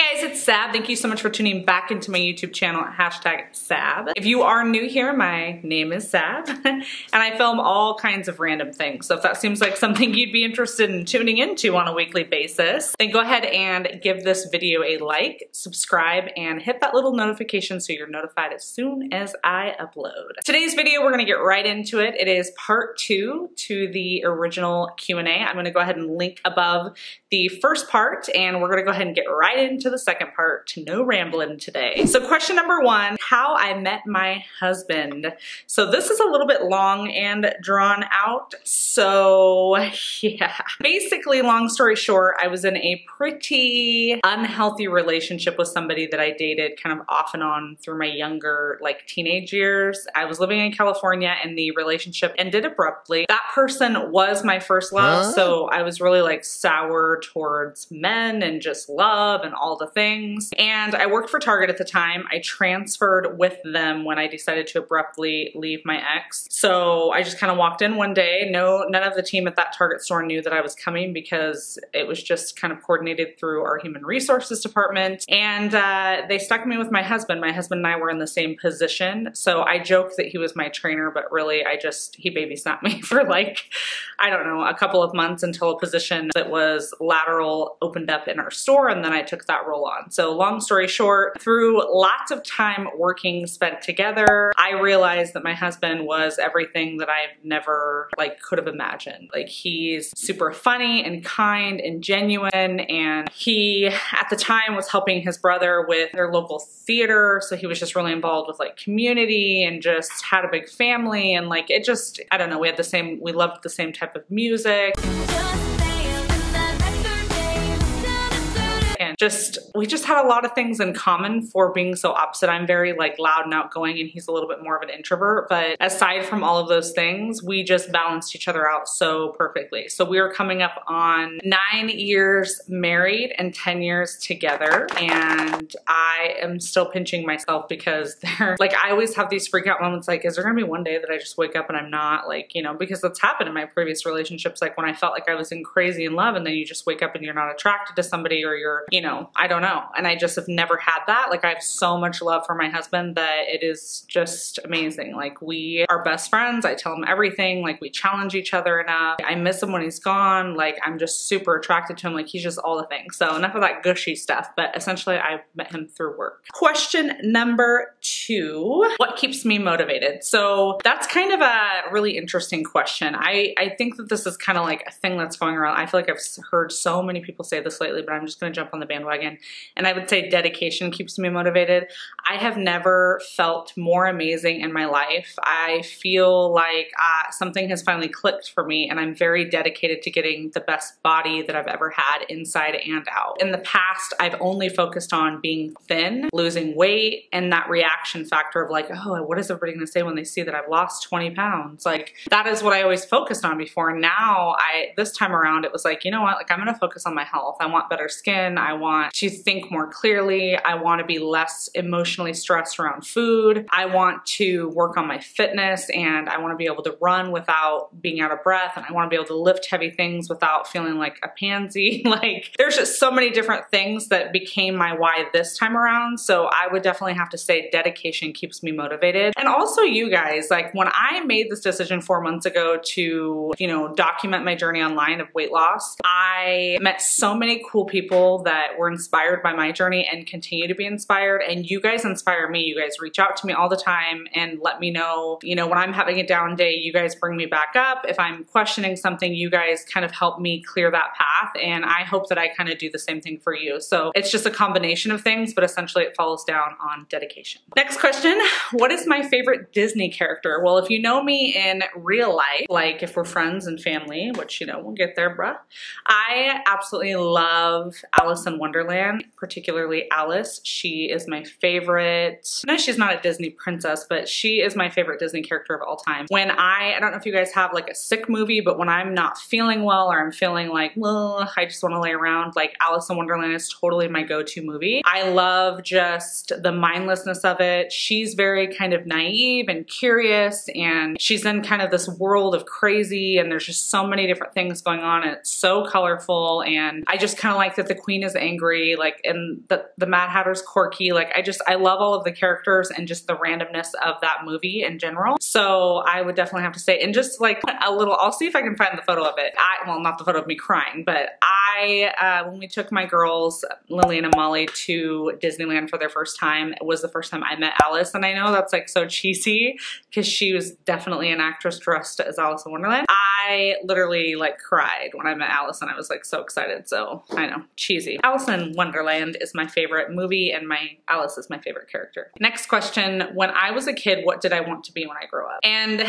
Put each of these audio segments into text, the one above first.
Hey guys, it's Sab. Thank you so much for tuning back into my YouTube channel at #Sab. If you are new here, my name is Sab and I film all kinds of random things. So if that seems like something you'd be interested in tuning into on a weekly basis, then go ahead and give this video a like, subscribe, and hit that little notification so you're notified as soon as I upload. Today's video, we're gonna get right into it. It is part 2 to the original Q&A. I'm gonna go ahead and link above the first part, and we're gonna go ahead and get right into the second part. No rambling today. So question number 1, how I met my husband. So this is a little bit long and drawn out. So yeah, basically long story short, I was in a pretty unhealthy relationship with somebody that I dated kind of off and on through my younger like teenage years. I was living in California and the relationship ended abruptly. That person was my first love. So I was really like sour towards men and just love and all the things. And I worked for Target at the time. I transferred with them when I decided to abruptly leave my ex. So I just kind of walked in one day. None of the team at that Target store knew that I was coming because it was just kind of coordinated through our human resources department. And they stuck me with my husband. My husband and I were in the same position. So I joked that he was my trainer, but really he babysat me for like, I don't know, a couple of months until a position that was lateral opened up in our store, and then I took that role on. So long story short, through lots of time working spent together, I realized that my husband was everything that I've never like could have imagined. Like he's super funny and kind and genuine, and he at the time was helping his brother with their local theater, so he was just really involved with like community and just had a big family, and like it just, I don't know, we loved the same type of music. And we just had a lot of things in common for being so opposite. I'm very like loud and outgoing and he's a little bit more of an introvert, but aside from all of those things, we just balanced each other out so perfectly. So we were coming up on 9 years married and 10 years together, and I am still pinching myself because I always have these freak out moments like, is there gonna be one day that I just wake up and I'm not, like, you know, because that's happened in my previous relationships, like when I felt like I was crazy in love and then you just wake up and you're not attracted to somebody, or you're, you know, I don't know. And I just have never had that. Like I have so much love for my husband that it is just amazing. Like we are best friends. I tell him everything. Like we challenge each other enough. I miss him when he's gone. Like I'm just super attracted to him. Like he's just all the things. So enough of that gushy stuff, but essentially I met him through work. Question number 2, what keeps me motivated? So that's kind of a really interesting question. I think that this is kind of like a thing that's going around. I feel like I've heard so many people say this lately, but I'm just going to jump on the bandwagon. And I would say dedication keeps me motivated. I have never felt more amazing in my life. I feel like something has finally clicked for me, and I'm very dedicated to getting the best body that I've ever had inside and out. In the past, I've only focused on being thin, losing weight, and that reaction factor of like, oh, what is everybody gonna say when they see that I've lost 20 pounds? Like that is what I always focused on before. And now this time around, it was like, you know what? Like I'm gonna focus on my health. I want better skin. I want to think more clearly. I want to be less emotionally stressed around food. I want to work on my fitness, and I want to be able to run without being out of breath, and I want to be able to lift heavy things without feeling like a pansy. Like there's just so many different things that became my why this time around. So I would definitely have to say dedication keeps me motivated. And also you guys, like when I made this decision 4 months ago to, you know, document my journey online of weight loss, I met so many cool people that were inspired by my journey and continue to be inspired, and you guys inspire me. You guys reach out to me all the time and let me know, you know, when I'm having a down day, you guys bring me back up. If I'm questioning something, you guys kind of help me clear that path, and I hope that I kind of do the same thing for you. So it's just a combination of things, but essentially it falls down on dedication. Next question, what is my favorite Disney character? Well, if you know me in real life, like if we're friends and family, which, you know, we'll get there, bruh, I absolutely love Alice in Wonderland, particularly Alice. She is my favorite. No, she's not a Disney princess, but she is my favorite Disney character of all time. When I don't know if you guys have like a sick movie, but when I'm not feeling well or I'm feeling like, well, I just want to lay around, like Alice in Wonderland is totally my go-to movie. I love just the mindlessness of it. it. She's very kind of naive and curious, and she's in kind of this world of crazy, and there's just so many different things going on, and it's so colorful. And I just kind of like that the queen is angry, like, and the Mad Hatter's quirky. Like, I love all of the characters and just the randomness of that movie in general. So I would definitely have to say, and just like a little, I'll see if I can find the photo of it. Well, not the photo of me crying, but when we took my girls, Lillian and Molly, to Disneyland for their first time, it was the first time I met Alice. And I know that's like so cheesy because she was definitely an actress dressed as Alice in Wonderland. I literally like cried when I met Alice, and I was like so excited. So I know, cheesy. Alice in Wonderland is my favorite movie, and Alice is my favorite character. Next question, when I was a kid, what did I want to be when I grow up? And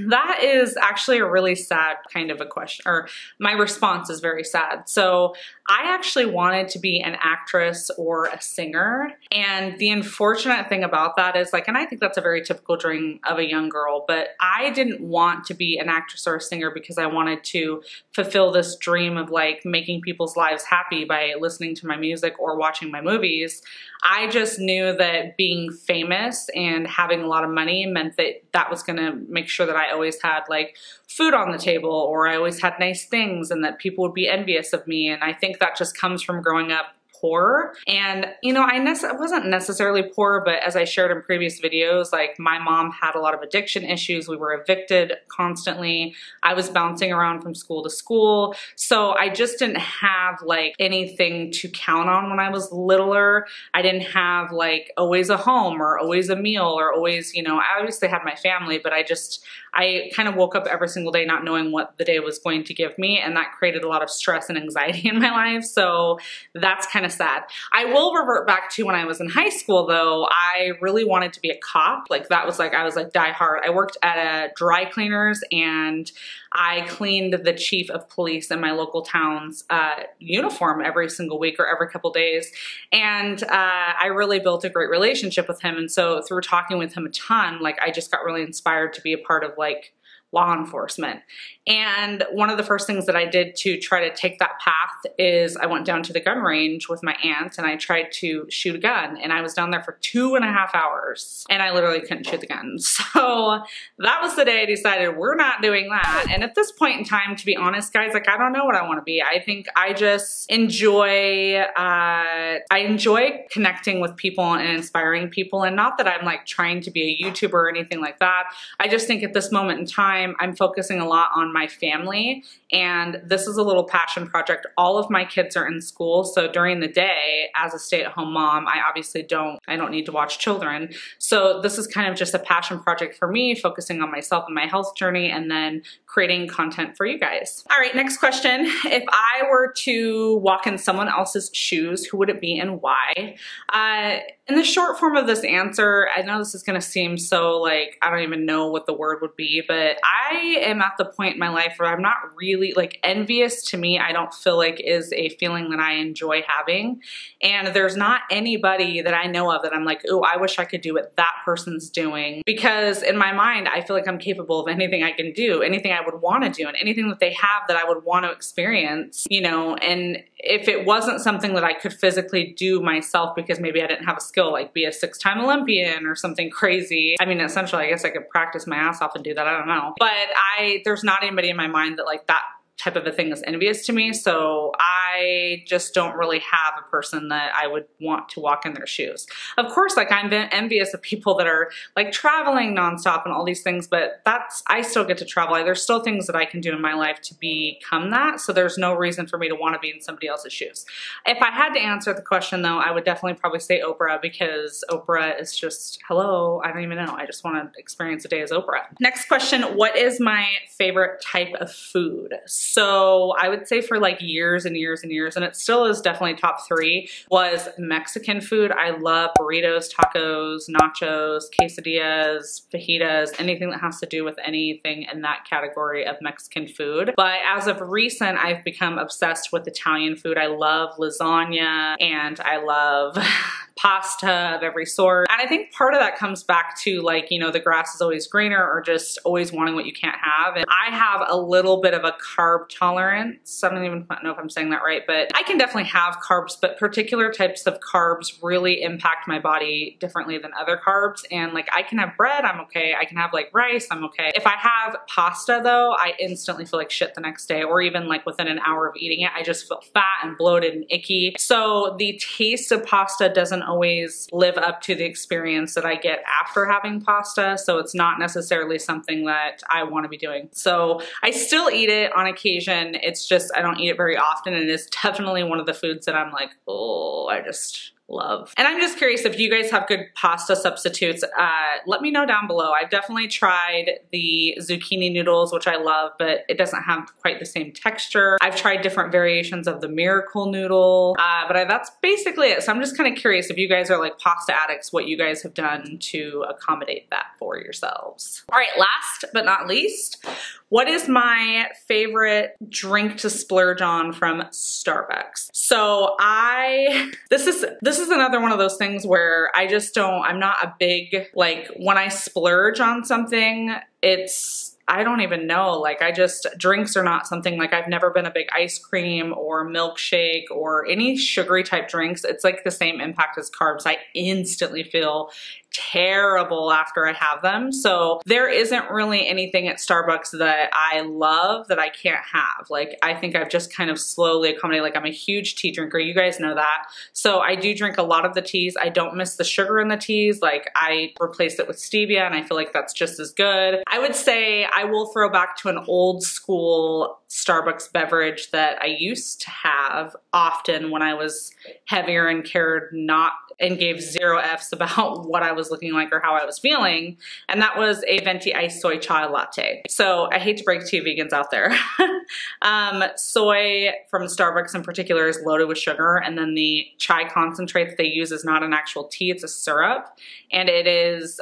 that is actually a really sad kind of a question, or my response is very sad. So I actually wanted to be an actress or a singer. And the unfortunate thing about that is, like, and I think that's a very typical dream of a young girl, but I didn't want to be an actress or a singer because I wanted to fulfill this dream of like making people's lives happy by listening to my music or watching my movies. I just knew that being famous and having a lot of money meant that that was gonna make sure that I always had like food on the table, or I always had nice things, and that people would be envious of me. And I think that just comes from growing up poor. And, you know, I wasn't necessarily poor, but as I shared in previous videos, like my mom had a lot of addiction issues. We were evicted constantly. I was bouncing around from school to school. So I just didn't have like anything to count on when I was littler. I didn't have like always a home or always a meal or always, you know, I obviously had my family, but I kind of woke up every single day not knowing what the day was going to give me, and that created a lot of stress and anxiety in my life. So that's kind of sad. I will revert back to when I was in high school though. I really wanted to be a cop. Like that was like, I was like die hard. I worked at a dry cleaners, and I cleaned the chief of police in my local town's uniform every single week or every couple days. And I really built a great relationship with him. And so through talking with him a ton, like I just got really inspired to be a part of like law enforcement. And one of the first things that I did to try to take that path is I went down to the gun range with my aunt, and I tried to shoot a gun, and I was down there for 2.5 hours, and I literally couldn't shoot the gun. So that was the day I decided we're not doing that. And at this point in time, to be honest, guys, like I don't know what I want to be. I think I just enjoy, I enjoy connecting with people and inspiring people, and not that I'm like trying to be a YouTuber or anything like that. I just think at this moment in time, I'm focusing a lot on my family, and this is a little passion project. All of my kids are in school, so during the day, as a stay-at-home mom, I obviously don't need to watch children. So this is kind of just a passion project for me, focusing on myself and my health journey, and then creating content for you guys. All right, next question. If I were to walk in someone else's shoes, who would it be and why? In the short form of this answer, I know this is gonna seem so like, I don't even know what the word would be, but I am at the point in my life where I'm not really, like, envious to me, I don't feel like is a feeling that I enjoy having. And there's not anybody that I know of that I'm like, oh, I wish I could do what that person's doing. Because in my mind, I feel like I'm capable of anything I can do, anything I would want to do, and anything that they have that I would want to experience, you know. And if it wasn't something that I could physically do myself because maybe I didn't have a skill, like be a 6-time Olympian or something crazy. I mean, essentially, I guess I could practice my ass off and do that. I don't know. But there's not anybody in my mind that like that type of a thing is envious to me. So I just don't really have a person that I would want to walk in their shoes. Of course, like I'm envious of people that are like traveling nonstop and all these things, but I still get to travel. There's still things that I can do in my life to become that. So there's no reason for me to want to be in somebody else's shoes. If I had to answer the question though, I would definitely probably say Oprah, because Oprah is just, hello, I don't even know. I just want to experience a day as Oprah. Next question, what is my favorite type of food? So I would say for like years and years and years, and it still is definitely top 3, was Mexican food. I love burritos, tacos, nachos, quesadillas, fajitas, anything that has to do with anything in that category of Mexican food. But as of recent, I've become obsessed with Italian food. I love lasagna, and I love pasta of every sort. And I think part of that comes back to like, you know, the grass is always greener or just always wanting what you can't have. And I have a little bit of a carb tolerance. I don't even know if I'm saying that right, but I can definitely have carbs, but particular types of carbs really impact my body differently than other carbs. And like I can have bread, I'm okay. I can have like rice, I'm okay. If I have pasta though, I instantly feel like shit the next day, or even like within an hour of eating it, I just feel fat and bloated and icky. So the taste of pasta doesn't always live up to the experience that I get after having pasta. So it's not necessarily something that I want to be doing. So I still eat it on occasion. It's just, I don't eat it very often. And it's definitely one of the foods that I'm like, oh, I just love. And I'm just curious if you guys have good pasta substitutes. Let me know down below. I've definitely tried the zucchini noodles, which I love, but it doesn't have quite the same texture. I've tried different variations of the miracle noodle, but that's basically it. So I'm just kind of curious if you guys are like pasta addicts, what you guys have done to accommodate that for yourselves. All right, last but not least, what is my favorite drink to splurge on from Starbucks? So this is another one of those things where I'm not a big, like when I splurge on something, I don't even know, like drinks are not something, like I've never been a big ice cream or milkshake or any sugary type drinks. It's like the same impact as carbs. I instantly feel terrible after I have them. So there isn't really anything at Starbucks that I love that I can't have. Like I think I've just kind of slowly accommodated, like I'm a huge tea drinker. You guys know that. So I do drink a lot of the teas. I don't miss the sugar in the teas. Like I replace it with stevia and I feel like that's just as good. I would say I will throw back to an old school Starbucks beverage that I used to have often when I was heavier and cared not and gave 0 F's about what I was looking like or how I was feeling. And that was a venti iced soy chai latte. So I hate to break to you vegans out there. Soy from Starbucks in particular is loaded with sugar. And then the chai concentrate that they use is not an actual tea, it's a syrup. And it is,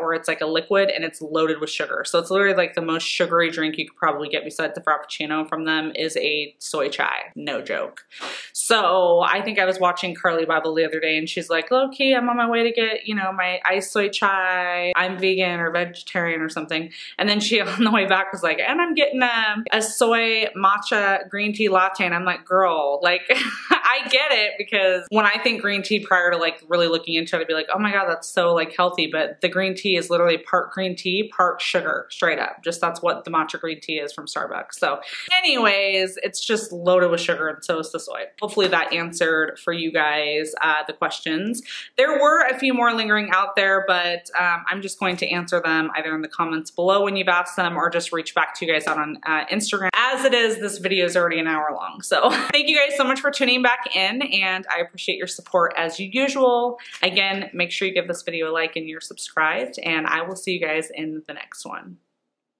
or it's like a liquid and it's loaded with sugar. So it's literally like the most sugary drink you could probably get besides the Frappuccino from them is a soy chai. No joke. So I think I was watching Carly Bible the other day and she's like, low key, I'm on my way to get, you know, my iced soy chai. I'm vegan or vegetarian or something. And then she on the way back was like, and I'm getting a soy matcha green tea latte. And I'm like, girl, like I get it, because when I think green tea prior to like really looking into it, I'd be like, oh my God, that's so like healthy. But the green tea is literally part green tea, part sugar, straight up. Just that's what the matcha green tea is from Starbucks. So anyways, it's just loaded with sugar and so is the soy. Hopefully that answered for you guys the questions. There were a few more lingering out there, but I'm just going to answer them either in the comments below when you've asked them or just reach back to you guys out on Instagram. As it is, this video is already an hour long. So thank you guys so much for tuning back in, and I appreciate your support as usual. Again, make sure you give this video a like and you're subscribed, and I will see you guys in the next one.